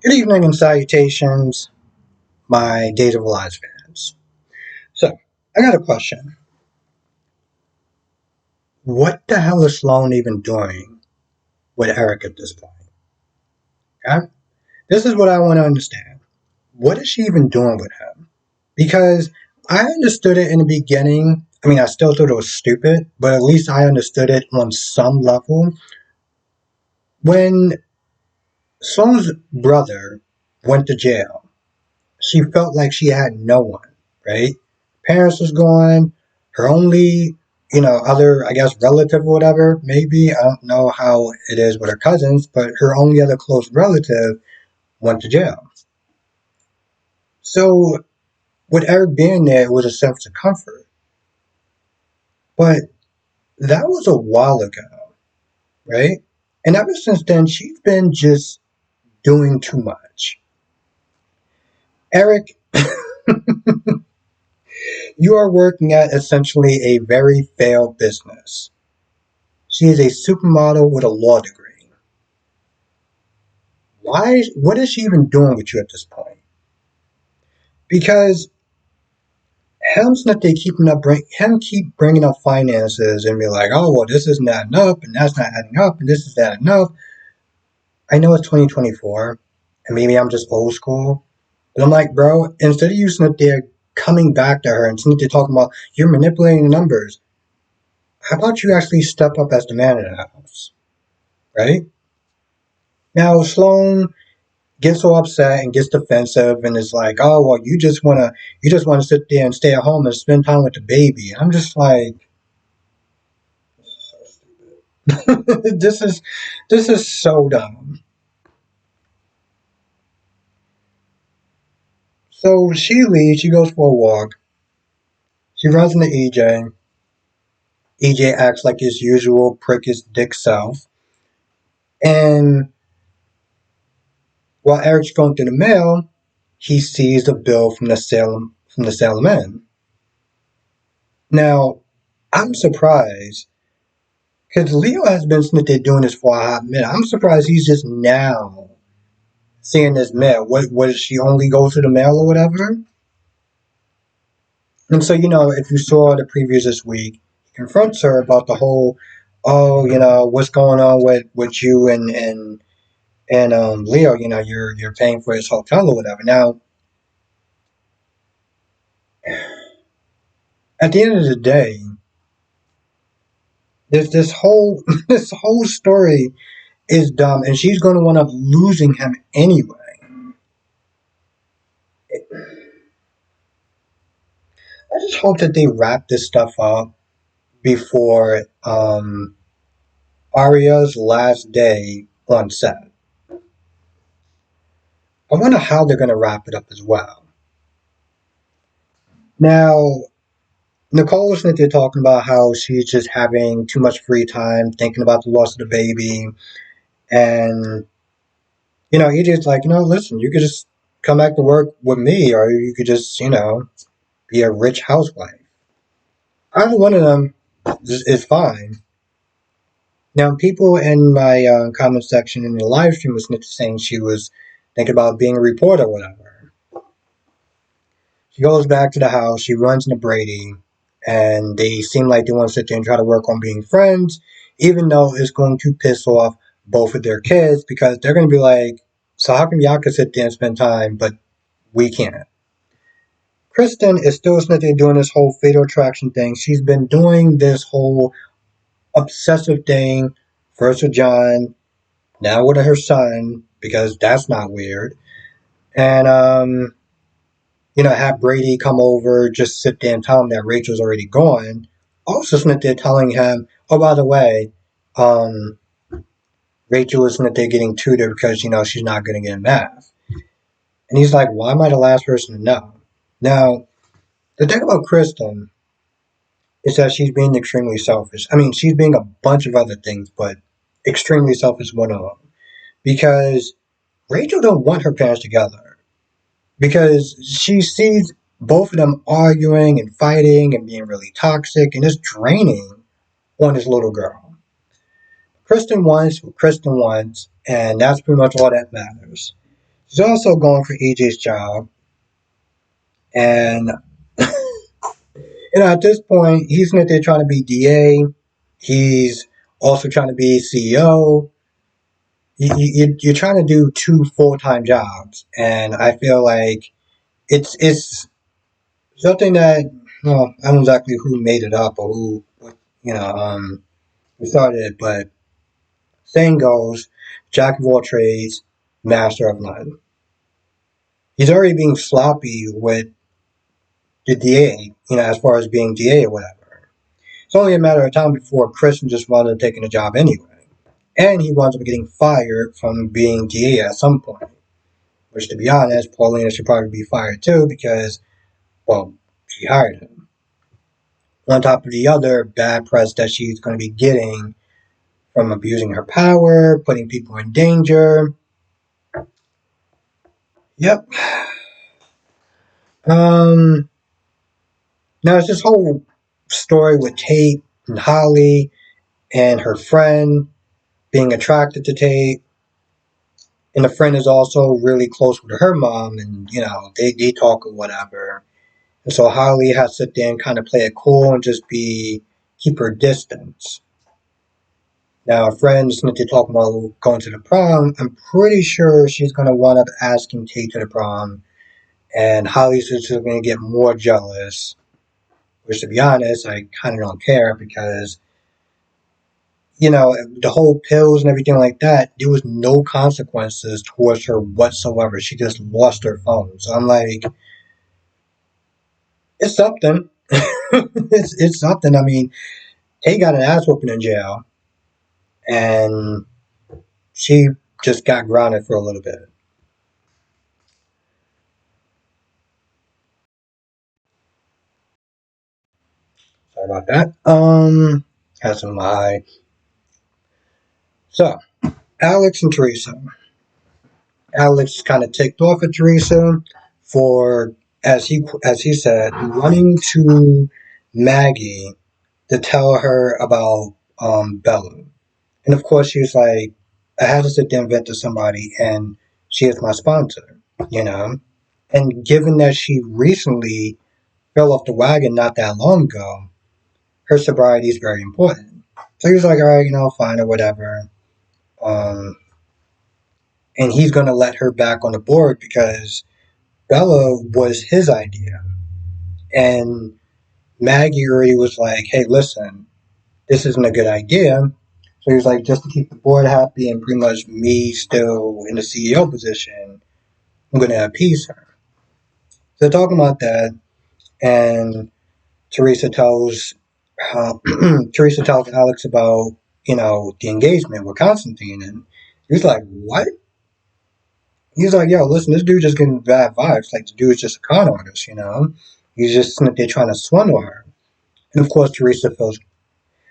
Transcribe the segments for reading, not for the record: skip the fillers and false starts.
Good evening and salutations, my Days of Lives fans. So, I got a question. What the hell is Sloan even doing with Eric at this point? Okay? This is what I want to understand. What is she even doing with him? Because I understood it in the beginning. I mean, I still thought it was stupid, but at least I understood it on some level. When Sloan's brother went to jail, she felt like she had no one, right? Parents was gone. Her only, other, I guess, relative or whatever, maybe. I don't know how it is with her cousins, but her only other close relative went to jail. So, with Eric being there, it was a sense of comfort. But that was a while ago, right? And ever since then, she's been just doing too much. Eric, you are working at essentially a very failed business. She is a supermodel with a law degree. Why? What is she even doing with you at this point? Because him's not they keeping up, him keep bringing up finances and be like, oh well, this isn't adding up, and that's not adding up, and this is adding up. I know it's 2024, and maybe I'm just old school, but I'm like, bro, instead of you sitting there coming back to her and sitting there talking about you're manipulating the numbers, how about you actually step up as the man of the house, right? Now, Sloan gets so upset and gets defensive and is like, "Oh well, you just want to sit there and stay at home and spend time with the baby." And I'm just like, this is this is so dumb. So she leaves. She goes for a walk. She runs into EJ. EJ acts like his usual prick his dick self. And while Eric's going through the mail, he sees a bill from the Salem Inn. Now, I'm surprised because Leo has been sitting there doing this for a hot minute. I'm surprised he's just now seeing this mail. What does she only go through the mail or whatever? And so, if you saw the previews this week, he confronts her about the whole, oh, what's going on with you and Leo, you're paying for his hotel or whatever. Now, at the end of the day, this whole this whole story is dumb, and she's going to wind up losing him anyway. I just hope that they wrap this stuff up before Arya's last day on set. I wonder how they're going to wrap it up as well. Now, Nicole was there talking about how she's just having too much free time, thinking about the loss of the baby, and EJ's like, listen, you could just come back to work with me, or you could just, be a rich housewife. Either one of them is fine. Now, people in my comment section in the live stream was saying she was thinking about being a reporter or whatever. She goes back to the house, she runs into Brady, and they seem like they want to sit there and try to work on being friends, even though it's going to piss off both of their kids because they're going to be like, so how come y'all can sit there and spend time, but we can't? Kristen is still sitting there doing this whole fatal attraction thing. She's been doing this whole obsessive thing, first with John, now with her son, because that's not weird. And, have Brady come over, just sit there and tell him that Rachel's already gone. Also, sitting there telling him, oh, by the way, um, Rachel is sitting there getting tutored because, she's not going to get in math. And he's like, why am I the last person to know? Now, the thing about Kristen is that she's being extremely selfish. I mean, she's being a bunch of other things, but extremely selfish one of them. Because Rachel don't want her parents together. Because she sees both of them arguing and fighting and being really toxic, and it's draining on this little girl. Kristen wants what Kristen wants, and that's pretty much all that matters. She's also going for EJ's job, and at this point, he's not there trying to be DA. He's also trying to be CEO. You're trying to do two full-time jobs, and I feel like it's something that, well, I don't know exactly who made it up or who started it, but saying goes, jack of all trades, master of none. He's already being sloppy with the DA, as far as being DA or whatever. It's only a matter of time before Christian just wound up taking a job anyway. And he winds up getting fired from being DA at some point. Which, to be honest, Paulina should probably be fired too because, well, she hired him. On top of the other bad press that she's going to be getting from abusing her power, putting people in danger. Yep. Now it's this whole story with Tate and Holly and her friend being attracted to Tate. And the friend is also really close with her mom, and they talk or whatever. And so Holly has to sit there and kind of play it cool and just keep her distance. Now, her friend is to talk about going to the prom. I'm pretty sure she's going to wind up asking Tate to the prom, and Holly's just going to get more jealous. Which, to be honest, I kind of don't care because the whole pills and everything like that, there was no consequences towards her whatsoever. She just lost her phone. So I'm like, it's something. it's something. I mean, he got an ass whooping in jail, and she just got grounded for a little bit. Sorry about that. Had some high. So, Alex and Teresa. Alex kind of ticked off at Teresa for, as he said, running to Maggie to tell her about Bella. And of course, she was like, I had to sit there and vent to somebody, and she is my sponsor, you know? And given that she recently fell off the wagon not that long ago, her sobriety is very important. So he was like, all right, fine or whatever. Um, and he's going to let her back on the board because Bella was his idea. And Maggie already was like, hey, listen, this isn't a good idea. So he was like, just to keep the board happy and pretty much me still in the CEO position, I'm going to appease her. So they're talking about that, and Teresa tells Teresa tells Alex about the engagement with Constantine, and he's like, "What?" He's like, "Yo, listen, this dude just getting bad vibes. Like the dude's just a con artist, you know. He's just they're trying to swindle her." And of course, Teresa feels.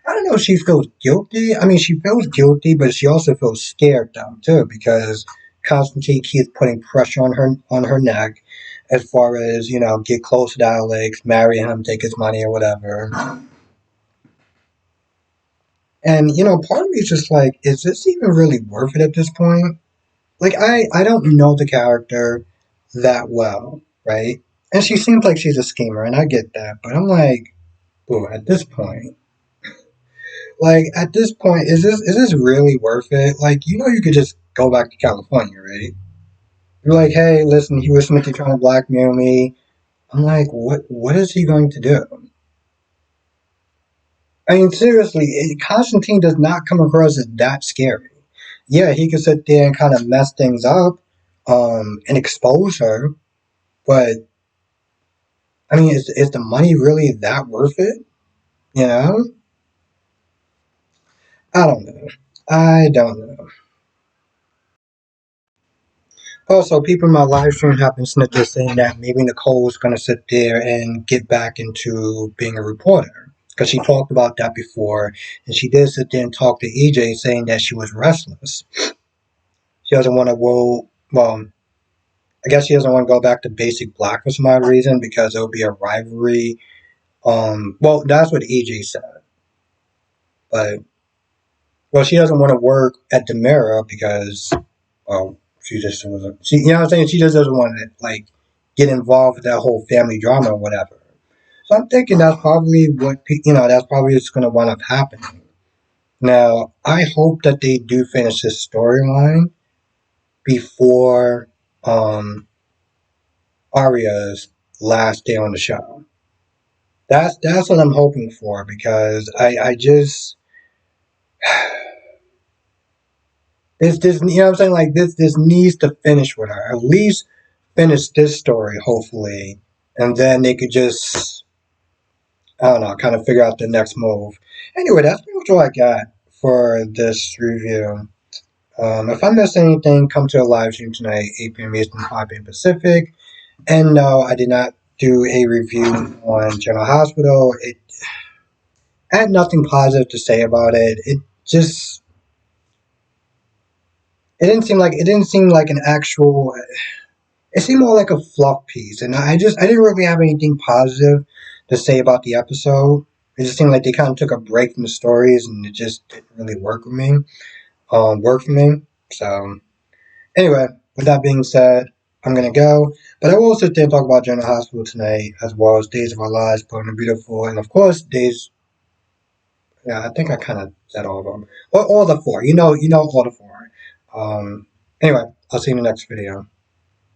I don't know if she feels guilty. I mean, she feels guilty, but she also feels scared though too because Constantine keeps putting pressure on her neck, as far as get close to Alex, marry him, take his money or whatever. And part of me is just like, is this even really worth it at this point? Like, I don't know the character that well, right? And she seems like she's a schemer, and I get that. But I'm like, oh, at this point, is this really worth it? Like, you could just go back to California, right? You're like, hey, listen, he was trying to blackmail me. I'm like, what is he going to do? I mean, seriously, Constantine does not come across as that scary. Yeah, he could sit there and kind of mess things up, and expose her, but I mean, is the money really that worth it? You know, I don't know. I don't know. Also, people in my live stream have been snitching saying that maybe Nicole's going to sit there and get back into being a reporter. Because she talked about that before, and she did sit there and talk to EJ saying that she was restless. She doesn't want to well, I guess she doesn't want to go back to basic black for some odd reason because it would be a rivalry. Well, that's what EJ said. But, well, she doesn't want to work at Demira because, well, She just wasn't. She, you know what I'm saying? She just doesn't want to like get involved with that whole family drama or whatever. So I'm thinking that's probably what that's probably what's going to wind up happening. Now I hope that they do finish this storyline before Arya's last day on the show. That's what I'm hoping for because I just this you know what I'm saying, like this needs to finish with her, at least finish this story hopefully, and then they could just I don't know kind of figure out the next move. Anyway, that's pretty much all I got for this review. If I missed anything, come to a live stream tonight, 8 p.m. Eastern, 5 p.m. Pacific. And no, I did not do a review on General Hospital. I had nothing positive to say about it. Just it didn't seem like an actual. It seemed more like a fluff piece, and I didn't really have anything positive to say about the episode. It just seemed like they kind of took a break from the stories, and it just didn't really work with me. Work for me. So anyway, with that being said, I'm gonna go. But I will sit there and talk about General Hospital tonight, as well as Days of Our Lives, Born and Beautiful, and of course Days. Yeah, I think I kind of said all of them. Or all the four. You know all the four. Anyway, I'll see you in the next video.